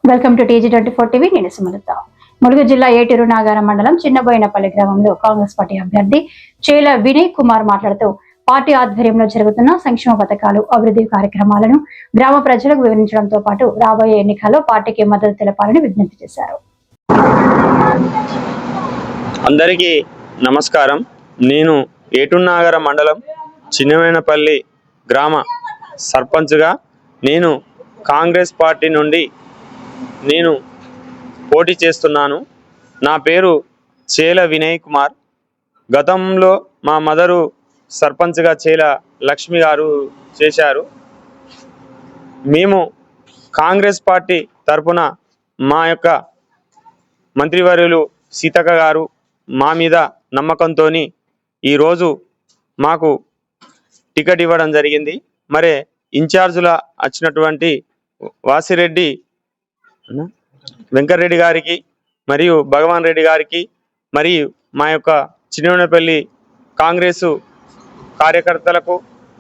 Welcome to TG24 TV. నేను సుమలత. ములుగు జిల్లా ఏటూరు నాగారం మండలం చిన్నబోయినపల్లి గ్రామంలో కాంగ్రెస్ పార్టీ అభ్యర్థి చేల వినయ్ కుమార్ మాట్లాడుతూ పార్టీ ఆధ్వర్యంలో జరుగుతున్న సంక్షేమ పథకాలు, అభివృద్ధి కార్యక్రమాలను గ్రామ ప్రజలకు వివరించడంతో పాటు రాబోయే ఎన్నికల్లో పార్టీకి మద్దతు తెలపాలని విజ్ఞప్తి చేశారు. అందరికీ నమస్కారం. నేను ఏటూరు నాగారం మండలం చిన్నబోయినపల్లి గ్రామ సర్పంచ్గా నేను కాంగ్రెస్ పార్టీ నుండి పోటీ చేస్తున్నాను. నా పేరు చేల వినయ్ కుమార్. గతంలో మా మదరు సర్పంచ్గా చేల లక్ష్మి గారు చేశారు. మేము కాంగ్రెస్ పార్టీ తరపున మా యొక్క మంత్రివర్యులు సీతక్క గారు మా మీద నమ్మకంతో ఈరోజు మాకు టికెట్ ఇవ్వడం జరిగింది. మరి ఇన్ఛార్జుల వచ్చినటువంటి వాసిరెడ్డి వెంకటరెడ్డి గారికి మరియు భగవాన్ రెడ్డి గారికి మరియు మా యొక్క చిన్నబోయినపల్లి కాంగ్రెసు కార్యకర్తలకు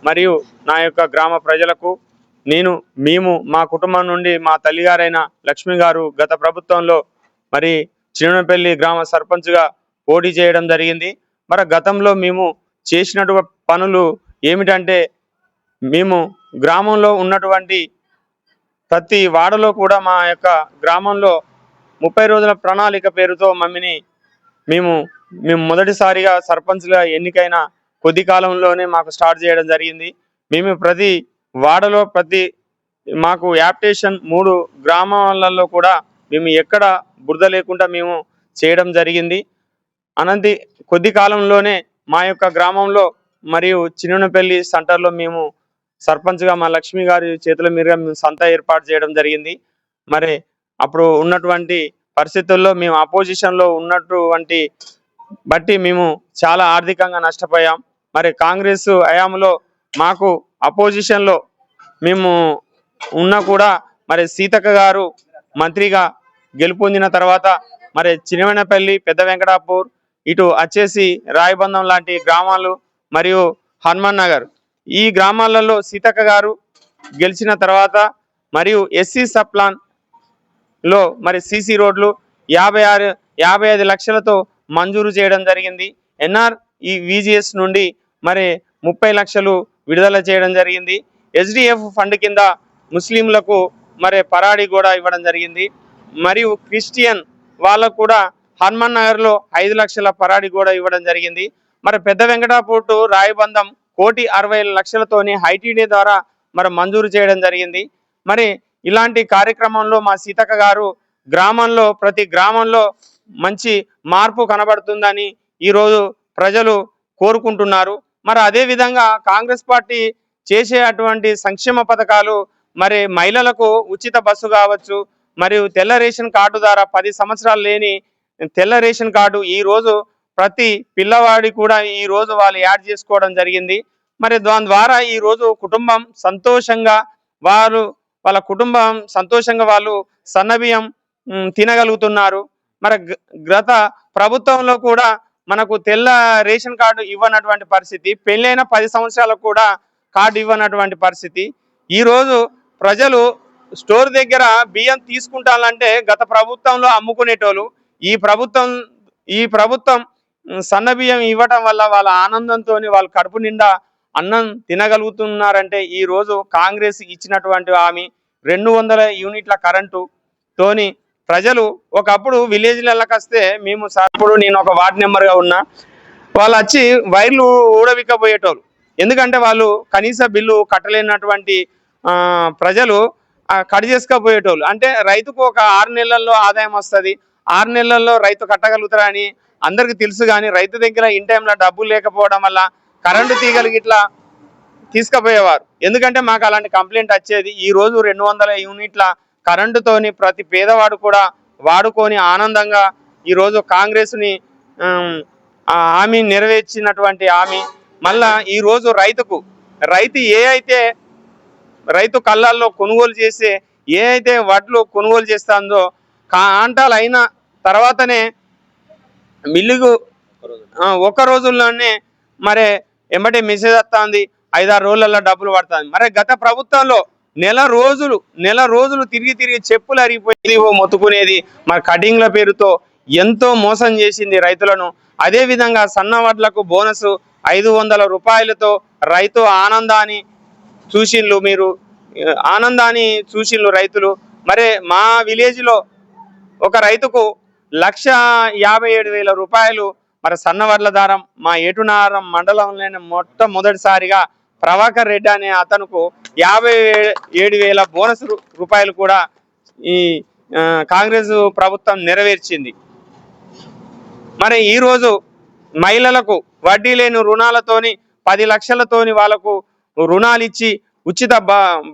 మరియు నా యొక్క గ్రామ ప్రజలకు మేము మా కుటుంబం నుండి మా తల్లిగారైన లక్ష్మి గారు గత ప్రభుత్వంలో మరి చిన్నబోయినపల్లి గ్రామ సర్పంచ్గా పోటీ చేయడం జరిగింది. మరి గతంలో మేము చేసినటువంటి పనులు ఏమిటంటే, మేము గ్రామంలో ఉన్నటువంటి ప్రతి వాడలో కూడా మా యొక్క గ్రామంలో 30 రోజుల ప్రణాళిక పేరుతో మేము మొదటిసారిగా సర్పంచ్గా ఎన్నికైన కొద్ది కాలంలోనే మాకు స్టార్ట్ చేయడం జరిగింది. మేము ప్రతి వాడలో మాకు యాప్టేషన్ 3 గ్రామాలలో కూడా మేము ఎక్కడ బురద లేకుండా మేము చేయడం జరిగింది. కొద్ది కాలంలోనే మా యొక్క గ్రామంలో మరియు చిన్నబోయినపల్లి సెంటర్లో మేము సర్పంచ్గా మా లక్ష్మి గారి చేతుల మీదుగా మేము సంత ఏర్పాటు చేయడం జరిగింది. మరి అప్పుడు ఉన్నటువంటి పరిస్థితుల్లో మేము అపోజిషన్లో ఉన్నటువంటి బట్టి మేము చాలా ఆర్థికంగా నష్టపోయాం. మరి కాంగ్రెస్ హయాంలో మాకు అపోజిషన్లో మేము ఉన్నా కూడా మరి సీతక్క గారు మంత్రిగా గెలుపొందిన తర్వాత మరి చిన్నబోయినపల్లి, పెద్ద వెంకటాపూర్, ఇటు వచ్చేసి రాయబంధం లాంటి గ్రామాలు మరియు హనుమాన్ నగర్ ఈ గ్రామాలలో సీతక్క గారు గెలిచిన తర్వాత మరియు ఎస్సీ సబ్ ప్లాన్ లో మరి సీసీ రోడ్లు 55 లక్షలతో మంజూరు చేయడం జరిగింది. NREVGS నుండి మరి 30 లక్షలు విడుదల చేయడం జరిగింది. SDF ఫండ్ కింద ముస్లింలకు మరి పరాడి కూడా ఇవ్వడం జరిగింది. మరియు క్రిస్టియన్ వాళ్ళకు కూడా హనుమాన్ నగర్లో 5 లక్షల పరాడి కూడా ఇవ్వడం జరిగింది. మరి పెద్ద వెంకటాపూర్ టు రాయబంధం 1,60 లక్షలతోని ఐటీడీ ద్వారా మరి మంజూరు చేయడం జరిగింది. మరి ఇలాంటి కార్యక్రమంలో మా సీతక్క గారు ప్రతి గ్రామంలో మంచి మార్పు కనబడుతుందని ఈరోజు ప్రజలు కోరుకుంటున్నారు. మరి అదే విధంగా కాంగ్రెస్ పార్టీ చేసే అటువంటి సంక్షేమ పథకాలు మరి మహిళలకు ఉచిత బస్సు కావచ్చు, మరియు తెల్ల రేషన్ కార్డు ద్వారా 10 సంవత్సరాలు లేని తెల్ల రేషన్ కార్డు ఈరోజు ప్రతి పిల్లవాడి కూడా ఈరోజు వాళ్ళు యాడ్ చేసుకోవడం జరిగింది. మరి దాని ద్వారా ఈరోజు కుటుంబం సంతోషంగా వాళ్ళ కుటుంబం సంతోషంగా వాళ్ళు సన్నబియ్యం తినగలుగుతున్నారు. మరి గత ప్రభుత్వంలో కూడా మనకు తెల్ల రేషన్ కార్డు ఇవ్వనటువంటి పరిస్థితి, పెళ్ళైన 10 సంవత్సరాలకు కూడా కార్డు ఇవ్వనటువంటి పరిస్థితి. ఈరోజు ప్రజలు స్టోర్ దగ్గర బియ్యం తీసుకుంటానంటే గత ప్రభుత్వంలో అమ్ముకునేటోళ్ళు, ఈ ప్రభుత్వం సన్న బియ్యం ఇవ్వటం వల్ల వాళ్ళ ఆనందంతో వాళ్ళ కడుపు నిండా అన్నం తినగలుగుతున్నారంటే ఈ రోజు కాంగ్రెస్ ఇచ్చినటువంటి హామీ 200 యూనిట్ల కరెంటు తోని ప్రజలు ఒకప్పుడు విలేజ్లకు వస్తే నేను ఒక వార్డ్ మెంబర్గా ఉన్నా, వాళ్ళు వచ్చి వైర్లు ఊడవిక్కపోయేటోళ్ళు. ఎందుకంటే వాళ్ళు కనీస బిల్లు కట్టలేనటువంటి ప్రజలు కట్ చేసుకపోయేటోళ్ళు. అంటే రైతుకు ఒక 6 నెలల్లో ఆదాయం వస్తుంది, 6 నెలల్లో రైతు కట్టగలుగుతారని అందరికి తెలుసు. కానీ రైతు దగ్గర ఇన్ టైంలో డబ్బులు లేకపోవడం వల్ల కరెంటు తీగలు ఇట్లా తీసుకుపోయేవారు. ఎందుకంటే మాకు అలాంటి కంప్లైంట్ వచ్చేది. ఈ రోజు 200 యూనిట్ల కరెంటుతోని ప్రతి పేదవాడు కూడా వాడుకొని ఆనందంగా ఈరోజు కాంగ్రెస్ని హామీ నెరవేర్చినటువంటి హామీ. మళ్ళా ఈరోజు రైతు కళ్ళల్లో కొనుగోలు చేసే వడ్లు కొనుగోలు చేస్తుందో కాంటాలు అయిన తర్వాతనే మిల్లుకు 1 రోజుల్లోనే మరి ఎంబటే మెసేజ్ వస్తుంది, 5-6 రోజులలో డబ్బులు పడుతుంది. మరి గత ప్రభుత్వంలో నెల రోజులు తిరిగి చెప్పులు అరిగిపోయి మొత్తుకునేది మరి కటింగ్ల పేరుతో ఎంతో మోసం చేసింది రైతులను. అదే విధంగా సన్న వడ్లకు బోనస్ 500 రూపాయలతో రైతు ఆనందాన్ని చూసిండ్రు రైతులు. మరి మా విలేజ్ లో ఒక రైతుకు 1,57,000 రూపాయలు మరి సన్నవడ్ల దారం మా ఏటునారం మండలంలోనే మొట్టమొదటిసారిగా ప్రభాకర్ రెడ్డి అనే అతనుకు 57,000 బోనస్ రూపాయలు కూడా ఈ కాంగ్రెస్ ప్రభుత్వం నెరవేర్చింది. మరి ఈరోజు మహిళలకు వడ్డీ లేని రుణాలతోని 10 లక్షలతోని వాళ్ళకు రుణాలు ఇచ్చి ఉచిత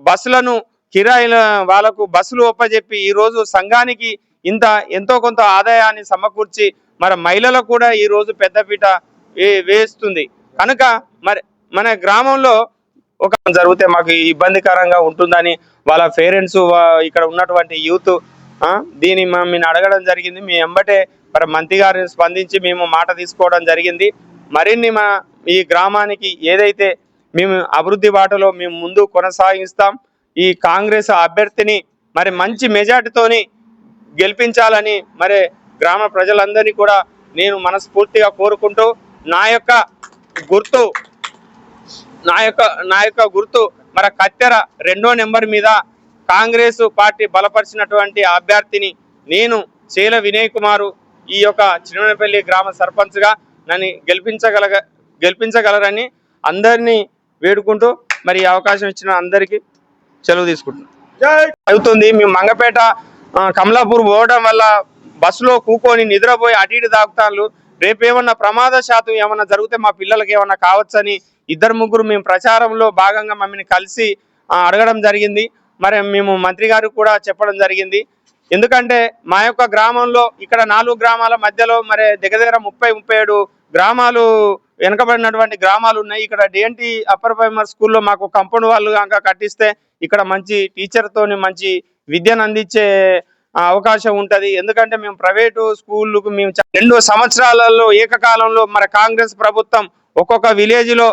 బస్సులను కిరాయిల వాళ్ళకు బస్సులు ఒప్పజెప్పి ఈరోజు సంఘానికి ఎంతో కొంత ఆదాయాన్ని సమకూర్చి మరి మహిళలకు కూడా ఈరోజు పెద్దపీట వేస్తుంది. కనుక మరి మన గ్రామంలో ఒక జరిగితే మాకు ఇబ్బందికరంగా ఉంటుందని వాళ్ళ పేరెంట్స్ ఇక్కడ ఉన్నటువంటి యూత్ దీన్ని మేము అడగడం జరిగింది. మీ ఎంబటే మరి మంత్రి గారిని స్పందించి మేము మాట తీసుకోవడం జరిగింది. మరిన్ని ఈ గ్రామానికి ఏదైతే మేము అభివృద్ధి బాటలో మేము ముందు కొనసాగిస్తాం. ఈ కాంగ్రెస్ అభ్యర్థిని మరి మంచి మెజార్టీతోని గెలిపించాలని మరి గ్రామ ప్రజలందరినీ కూడా నేను మనస్ఫూర్తిగా కోరుకుంటూ నా యొక్క గుర్తు మరి కత్తెర 2వ నెంబర్ మీద కాంగ్రెస్ పార్టీ బలపరిచినటువంటి అభ్యర్థిని నేను చేల వినయ్ కుమారు ఈ యొక్క చిన్నపల్లి గ్రామ సర్పంచ్ గా నన్ను గెలిపించగలరని అందరినీ వేడుకుంటూ మరి ఈ అవకాశం ఇచ్చిన అందరికీ సెలవు తీసుకుంటున్నాం. అవుతుంది మేము మంగపేట కమలాపూర్ పోవడం వల్ల బస్సులో కూకొని నిద్రపోయి అటు ఇటు తాగుతాను. రేపు ఏమన్నా ప్రమాదశాతం ఏమన్నా జరిగితే మా పిల్లలకి ఏమన్నా కావచ్చని 2-3 మేము ప్రచారంలో భాగంగా మమ్మల్ని కలిసి అడగడం జరిగింది. మరి మేము మంత్రి గారికి కూడా చెప్పడం జరిగింది. ఎందుకంటే మా యొక్క గ్రామంలో ఇక్కడ 4 గ్రామాల మధ్యలో మరి దగ్గర 30-37 గ్రామాలు వెనకబడినటువంటి గ్రామాలు ఉన్నాయి. ఇక్కడ డిఎన్టీ అప్పర్ ప్రైమరీ స్కూల్లో మాకు కంపౌండ్ వాళ్ళు కనుక కట్టిస్తే ఇక్కడ మంచి టీచర్తోని మంచి విద్యను అందించే అవకాశం ఉంటది. ఎందుకంటే మేము ప్రైవేటు స్కూళ్ళకు మేము 2 సంవత్సరాలలో ఏకకాలంలో మరి కాంగ్రెస్ ప్రభుత్వం ఒక్కొక్క విలేజ్ లో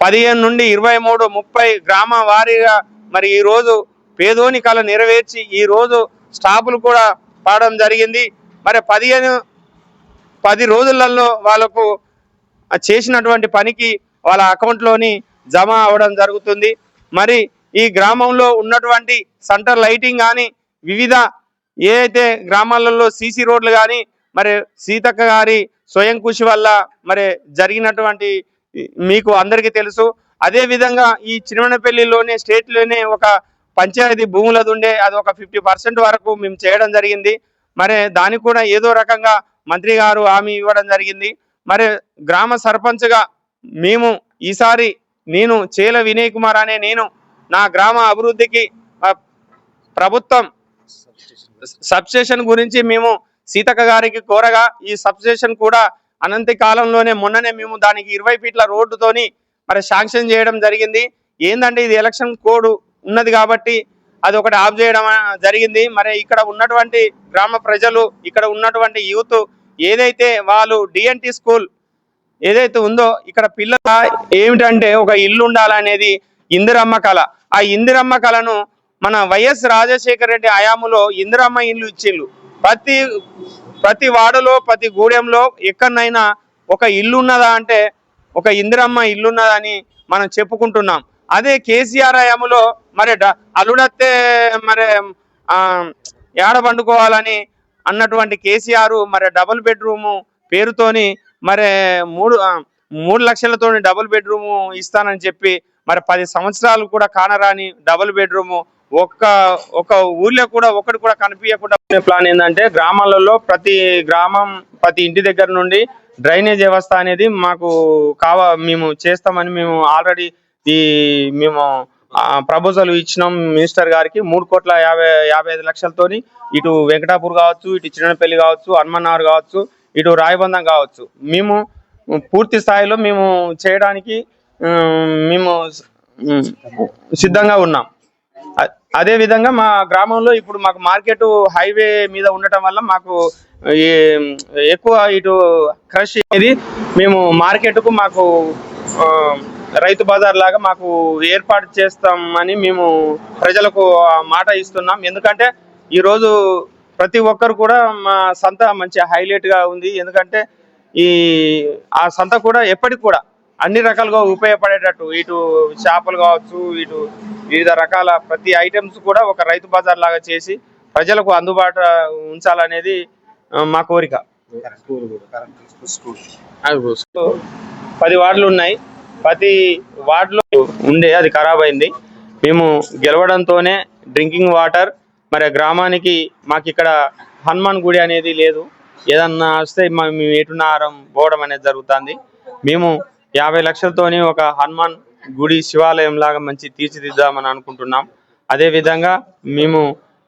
15 నుండి 23-30 గ్రామ వారీగా మరి ఈ రోజు పేదోని కళ నెరవేర్చి ఈ రోజు స్టాఫ్లు కూడా పాడడం జరిగింది. మరి 10 రోజులలో వాళ్ళకు చేసినటువంటి పనికి వాళ్ళ అకౌంట్లోని జమ అవడం జరుగుతుంది. మరి ఈ గ్రామంలో ఉన్నటువంటి సెంటర్ లైటింగ్ కానీ వివిధ ఏదైతే గ్రామాలలో సీసీ రోడ్లు కానీ మరి సీతక్క గారి స్వయం కృషి వల్ల మరి జరిగినటువంటి మీకు అందరికీ తెలుసు. అదే విధంగా ఈ చిన్నపల్లిలోనే స్టేట్లోనే ఒక పంచాయతీ భూములది ఉండే అది ఒక 50% వరకు మేము చేయడం జరిగింది. మరి దానికి కూడా ఏదో రకంగా మంత్రి గారు హామీ ఇవ్వడం జరిగింది. మరి గ్రామ సర్పంచ్గా మేము ఈసారి నేను చేల వినయ్ కుమార్ అనే నేను నా గ్రామ అభివృద్ధికి ప్రభుత్వం సబ్స్టేషన్ గురించి మేము సీతక్క గారికి కోరగా ఈ సబ్స్టేషన్ కూడా అనంత కాలంలోనే మొన్ననే మేము దానికి 20 ఫీట్ల రోడ్డుతోని మరి శాంక్షన్ చేయడం జరిగింది. ఏంటంటే ఇది ఎలక్షన్ కోడ్ ఉన్నది కాబట్టి అది ఒకటి ఆఫ్ చేయడం జరిగింది. మరి ఇక్కడ ఉన్నటువంటి గ్రామ ప్రజలు ఇక్కడ ఉన్నటువంటి యూత్ ఏదైతే వాళ్ళు డిఎన్టీ స్కూల్ ఏదైతే ఉందో ఇక్కడ పిల్లల ఏమిటంటే ఒక ఇల్లు ఉండాలనేది ఇందిరమ్మ కళ. ఆ ఇందిరమ్మ కళను మన వైఎస్ రాజశేఖర రెడ్డి హయాంలో ఇందిరమ్మ ఇల్లు ఇచ్చిళ్ళు. ప్రతి వాడలో ప్రతి గూడెంలో ఎక్కడనైనా ఒక ఇల్లు ఉన్నదా అంటే ఒక ఇందిరమ్మ ఇల్లున్నదని మనం చెప్పుకుంటున్నాం. అదే కేసీఆర్ హయాంలో మరి అల్లుడత్తే మరి ఏడ పండుకోవాలని అన్నటువంటి కేసీఆర్ మరి డబుల్ బెడ్రూము పేరుతోని మరి 3 లక్షలతో డబుల్ బెడ్రూము ఇస్తానని చెప్పి మరి 10 సంవత్సరాలు కూడా కానరాని డబుల్ బెడ్రూము ఒక ఊర్లో కూడా ఒకటి కూడా కనిపించకుండా ప్లాన్ ఏంటంటే గ్రామాలలో ప్రతి ఇంటి దగ్గర నుండి డ్రైనేజ్ వ్యవస్థ అనేది మాకు మేము చేస్తామని మేము ఆల్రెడీ మేము ప్రపోజల్ ఇచ్చినాం మినిస్టర్ గారికి. 3,55,00,000తోని ఇటు వెంకటాపూర్ కావచ్చు, ఇటు చిన్నపల్లి కావచ్చు, హనుమన్నార్ కావచ్చు, ఇటు రాయబంధం కావచ్చు మేము పూర్తి స్థాయిలో మేము చేయడానికి మేము సిద్ధంగా ఉన్నాం. అదే విధంగా మా గ్రామంలో ఇప్పుడు మాకు మార్కెట్ హైవే మీద ఉండటం వల్ల మాకు ఎక్కువ ఇటు క్రష్ అనేది మేము మార్కెట్కు మాకు రైతు బజార్ లాగా మాకు ఏర్పాటు చేస్తామని మేము ప్రజలకు మాట ఇస్తున్నాం. ఎందుకంటే ఈరోజు ప్రతి ఒక్కరు కూడా మా సంత మంచి హైలైట్గా ఉంది. ఎందుకంటే ఆ సంత కూడా ఎప్పటికి కూడా అన్ని రకాలుగా ఉపయోగపడేటట్టు, ఇటు చేపలు కావచ్చు, ఇటు వివిధ రకాల ప్రతి ఐటమ్స్ కూడా ఒక రైతు బజార్ లాగా చేసి ప్రజలకు అందుబాటు ఉంచాలనేది మా కోరిక. 10 వార్డులు ఉన్నాయి. ప్రతి వార్డులో ఉండే అది ఖరాబ్ అయింది. మేము గెలవడంతోనే డ్రింకింగ్ వాటర్, మరి గ్రామానికి మాకు ఇక్కడ హనుమాన్ గుడి అనేది లేదు. ఏదన్నా వస్తే మేము ఎటునారం పోవడం అనేది జరుగుతుంది. మేము 50 లక్షలతోని ఒక హనుమాన్ గుడి శివాలయం లాగా మంచి తీర్చిదిద్దామని అనుకుంటున్నాం. అదే విధంగా మేము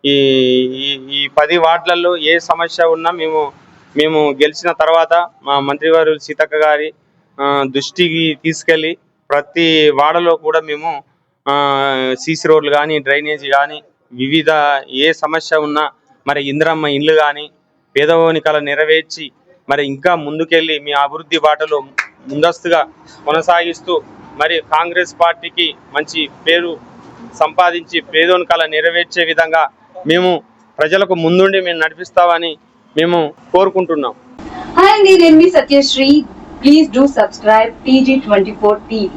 ఈ 10 వార్డులలో ఏ సమస్య ఉన్నా మేము గెలిచిన తర్వాత మా మంత్రివారు సీతక్క గారి దృష్టికి తీసుకెళ్లి ప్రతి వాడలో కూడా మేము సీసీ రోడ్లు కానీ, డ్రైనేజీ కానీ, వివిధ ఏ సమస్య ఉన్నా మరి ఇందిరమ్మ ఇండ్లు కానీ పేదవాని కల నెరవేర్చి మరి ఇంకా ముందుకెళ్ళి మీ అభివృద్ధి బాటలో ముందస్తుగా కొనసాగిస్తూ మరి కాంగ్రెస్ పార్టీకి మంచి పేరు సంపాదించి పేదోని కల నెరవేర్చే విధంగా మేము ప్రజలకు ముందుండి మేము నడిపిస్తామని మేము కోరుకుంటున్నాం. Hi, నేను మీ Satyasri. Please do subscribe PG24 TV.